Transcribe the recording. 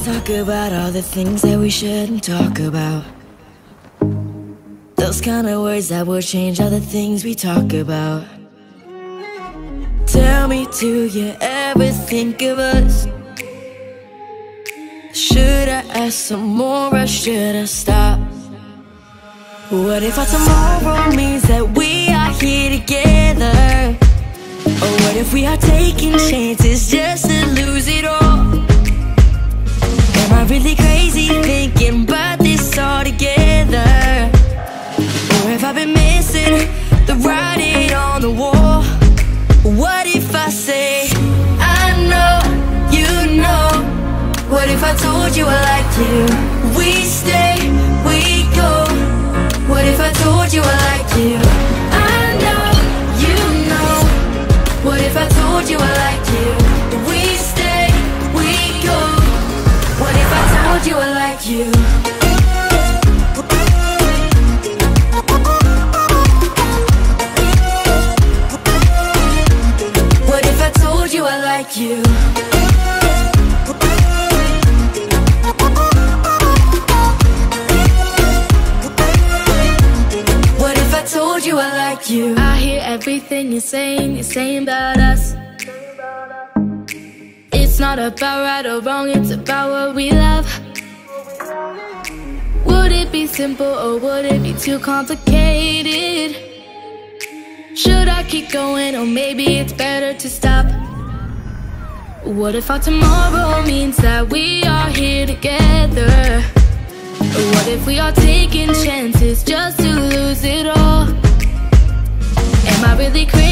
talk about all the things that we shouldn't talk about. Those kind of words that will change all the things we talk about. Tell me, do you ever think of us? Should I ask some more or should I stop? What if our tomorrow means that we are here together? Or what if we are taking chances just to lose it all? Am I really crazy thinking about this all together? Or have I been missing the writing on the wall? What if I say, I know, you know? What if I told you I like you? We stay, we go. What if I told you I like you? I know, you know. What if I told you I like you? We stay, we go. What if I told you I like you? What if I told you I like you? What if I told you I like you? I hear everything you're saying about us. It's not about right or wrong, it's about what we love. Would it be simple or would it be too complicated? Should I keep going or maybe it's better to stop? What if our tomorrow means that we are here together? Or what if we are taking chances just to lose it all? Am I really crazy?